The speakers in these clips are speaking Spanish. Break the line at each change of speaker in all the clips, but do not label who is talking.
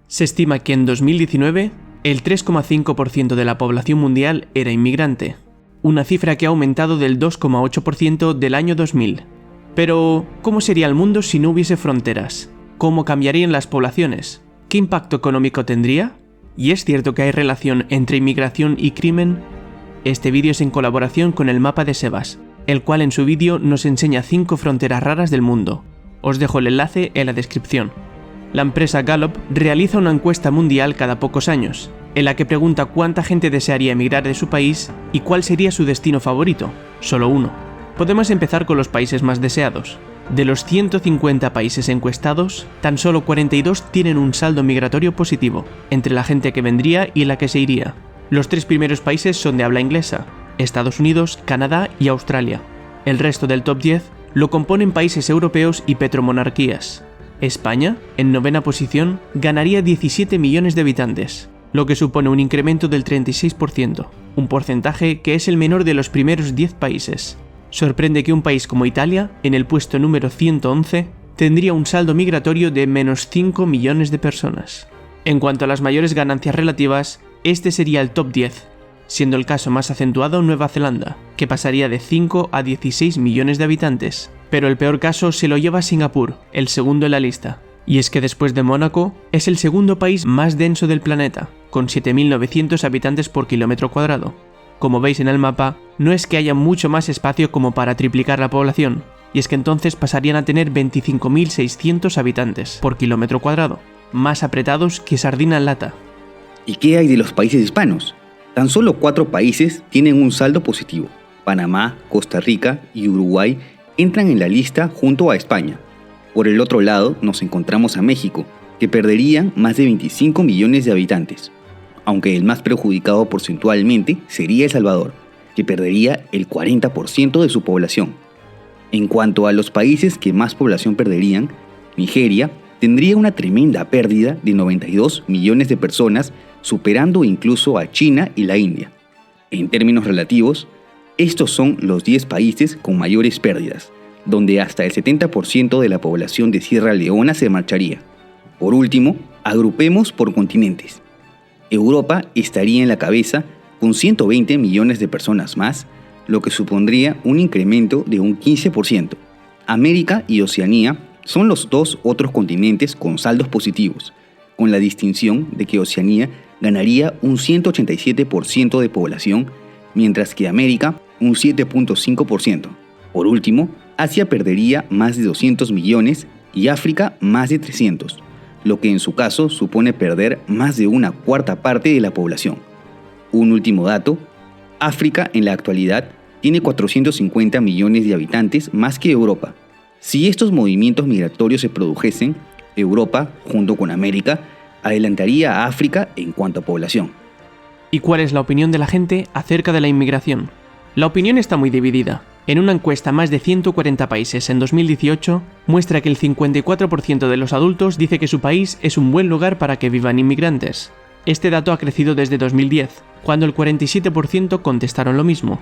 Se estima que en 2019 el 3,5% de la población mundial era inmigrante, una cifra que ha aumentado del 2,8% del año 2000. Pero, ¿cómo sería el mundo si no hubiese fronteras? ¿Cómo cambiarían las poblaciones? ¿Qué impacto económico tendría? ¿Y es cierto que hay relación entre inmigración y crimen? Este vídeo es en colaboración con el Mapa de Sebas, el cual en su vídeo nos enseña 5 fronteras raras del mundo. Os dejo el enlace en la descripción. La empresa Gallup realiza una encuesta mundial cada pocos años, en la que pregunta cuánta gente desearía emigrar de su país y cuál sería su destino favorito, solo uno. Podemos empezar con los países más deseados. De los 150 países encuestados, tan solo 42 tienen un saldo migratorio positivo, entre la gente que vendría y la que se iría. Los 3 primeros países son de habla inglesa: Estados Unidos, Canadá y Australia. El resto del top 10 lo componen países europeos y petromonarquías. España, en 9ª posición, ganaría 17 millones de habitantes, lo que supone un incremento del 36%, un porcentaje que es el menor de los primeros 10 países. Sorprende que un país como Italia, en el puesto número 111, tendría un saldo migratorio de menos 5 millones de personas. En cuanto a las mayores ganancias relativas, este sería el top 10, siendo el caso más acentuado Nueva Zelanda, que pasaría de 5 a 16 millones de habitantes. Pero el peor caso se lo lleva Singapur, el segundo en la lista. Y es que después de Mónaco, es el segundo país más denso del planeta, con 7.900 habitantes por kilómetro cuadrado. Como veis en el mapa, no es que haya mucho más espacio como para triplicar la población, y es que entonces pasarían a tener 25.600 habitantes por kilómetro cuadrado, más apretados que sardina en lata.
¿Y qué hay de los países hispanos? Tan solo 4 países tienen un saldo positivo. Panamá, Costa Rica y Uruguay entran en la lista junto a España. Por el otro lado nos encontramos a México, que perderían más de 25 millones de habitantes, aunque el más perjudicado porcentualmente sería El Salvador, que perdería el 40% de su población. En cuanto a los países que más población perderían, Nigeria tendría una tremenda pérdida de 92 millones de personas, superando incluso a China y la India. En términos relativos, estos son los 10 países con mayores pérdidas, donde hasta el 70% de la población de Sierra Leona se marcharía. Por último, agrupemos por continentes. Europa estaría en la cabeza con 120 millones de personas más, lo que supondría un incremento de un 15%. América y Oceanía son los 2 otros continentes con saldos positivos, con la distinción de que Oceanía ganaría un 187% de población, mientras que América un 7.5%. Por último, Asia perdería más de 200 millones y África más de 300, lo que en su caso supone perder más de una cuarta parte de la población. Un último dato: África en la actualidad tiene 450 millones de habitantes más que Europa. Si estos movimientos migratorios se produjesen, Europa, junto con América, adelantaría a África en cuanto a población.
¿Y cuál es la opinión de la gente acerca de la inmigración? La opinión está muy dividida. En una encuesta a más de 140 países en 2018, muestra que el 54% de los adultos dice que su país es un buen lugar para que vivan inmigrantes. Este dato ha crecido desde 2010, cuando el 47% contestaron lo mismo.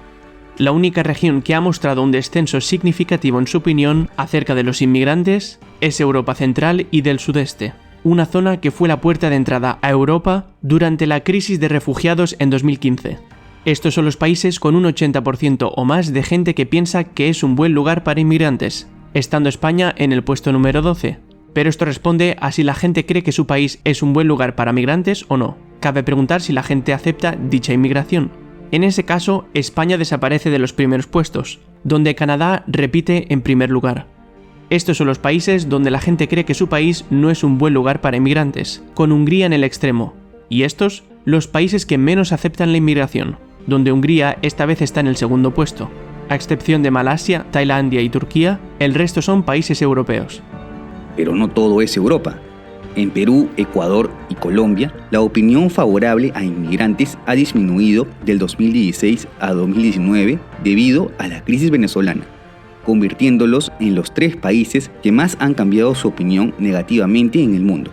La única región que ha mostrado un descenso significativo en su opinión acerca de los inmigrantes es Europa Central y del Sudeste, una zona que fue la puerta de entrada a Europa durante la crisis de refugiados en 2015. Estos son los países con un 80% o más de gente que piensa que es un buen lugar para inmigrantes, estando España en el puesto número 12. Pero esto responde a si la gente cree que su país es un buen lugar para migrantes o no. Cabe preguntar si la gente acepta dicha inmigración. En ese caso, España desaparece de los primeros puestos, donde Canadá repite en primer lugar. Estos son los países donde la gente cree que su país no es un buen lugar para inmigrantes, con Hungría en el extremo. Y estos, los países que menos aceptan la inmigración, donde Hungría esta vez está en el segundo puesto. A excepción de Malasia, Tailandia y Turquía, el resto son países europeos.
Pero no todo es Europa. En Perú, Ecuador y Colombia, la opinión favorable a inmigrantes ha disminuido del 2016 a 2019 debido a la crisis venezolana, convirtiéndolos en los 3 países que más han cambiado su opinión negativamente en el mundo.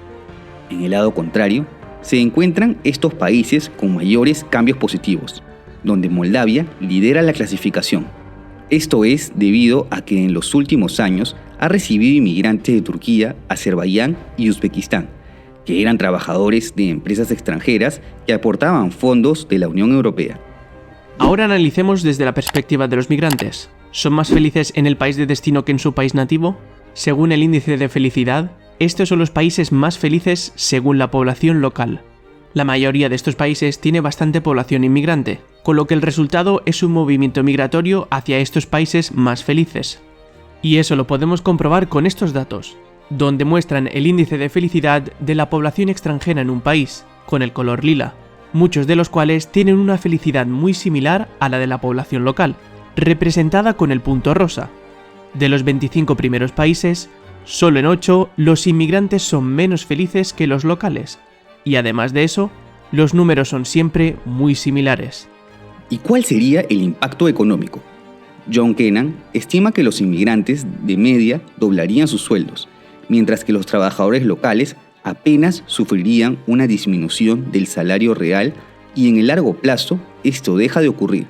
En el lado contrario, se encuentran estos países con mayores cambios positivos, donde Moldavia lidera la clasificación. Esto es debido a que en los últimos años ha recibido inmigrantes de Turquía, Azerbaiyán y Uzbekistán, que eran trabajadores de empresas extranjeras que aportaban fondos de la Unión Europea.
Ahora analicemos desde la perspectiva de los migrantes. ¿Son más felices en el país de destino que en su país nativo? Según el índice de felicidad, estos son los países más felices según la población local. La mayoría de estos países tiene bastante población inmigrante, con lo que el resultado es un movimiento migratorio hacia estos países más felices. Y eso lo podemos comprobar con estos datos, donde muestran el índice de felicidad de la población extranjera en un país, con el color lila, muchos de los cuales tienen una felicidad muy similar a la de la población local, representada con el punto rosa. De los 25 primeros países, solo en 8 los inmigrantes son menos felices que los locales, y además de eso, los números son siempre muy similares.
¿Y cuál sería el impacto económico? John Kennan estima que los inmigrantes de media doblarían sus sueldos, mientras que los trabajadores locales apenas sufrirían una disminución del salario real y en el largo plazo esto deja de ocurrir.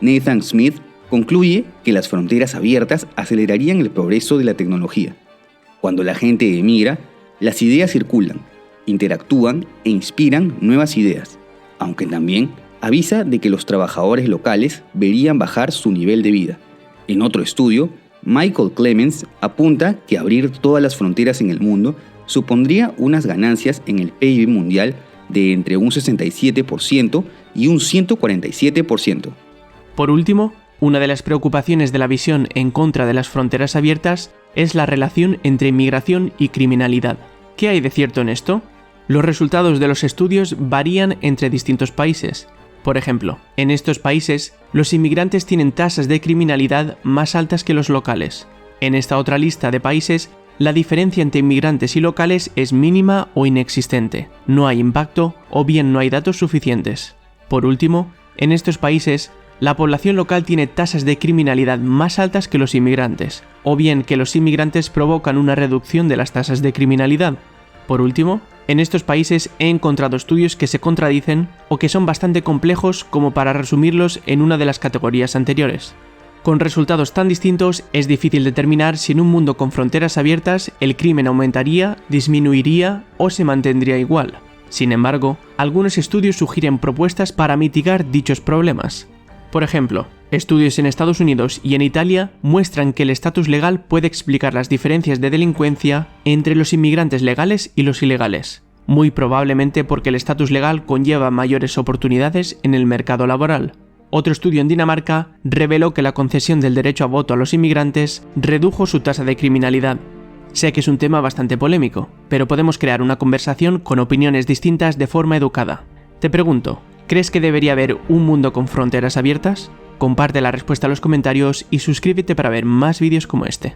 Nathan Smith concluye que las fronteras abiertas acelerarían el progreso de la tecnología. Cuando la gente emigra, las ideas circulan, interactúan e inspiran nuevas ideas, aunque también avisa de que los trabajadores locales verían bajar su nivel de vida. En otro estudio, Michael Clemens apunta que abrir todas las fronteras en el mundo supondría unas ganancias en el PIB mundial de entre un 67% y un 147%.
Por último, una de las preocupaciones de la visión en contra de las fronteras abiertas es la relación entre inmigración y criminalidad. ¿Qué hay de cierto en esto? Los resultados de los estudios varían entre distintos países. Por ejemplo, en estos países, los inmigrantes tienen tasas de criminalidad más altas que los locales. En esta otra lista de países, la diferencia entre inmigrantes y locales es mínima o inexistente. No hay impacto o bien no hay datos suficientes. Por último, en estos países, la población local tiene tasas de criminalidad más altas que los inmigrantes, o bien que los inmigrantes provocan una reducción de las tasas de criminalidad. Por último, en estos países he encontrado estudios que se contradicen o que son bastante complejos como para resumirlos en una de las categorías anteriores. Con resultados tan distintos, es difícil determinar si en un mundo con fronteras abiertas el crimen aumentaría, disminuiría o se mantendría igual. Sin embargo, algunos estudios sugieren propuestas para mitigar dichos problemas. Por ejemplo, estudios en Estados Unidos y en Italia muestran que el estatus legal puede explicar las diferencias de delincuencia entre los inmigrantes legales y los ilegales, muy probablemente porque el estatus legal conlleva mayores oportunidades en el mercado laboral. Otro estudio en Dinamarca reveló que la concesión del derecho a voto a los inmigrantes redujo su tasa de criminalidad. Sé que es un tema bastante polémico, pero podemos crear una conversación con opiniones distintas de forma educada. Te pregunto, ¿crees que debería haber un mundo con fronteras abiertas? Comparte la respuesta en los comentarios y suscríbete para ver más vídeos como este.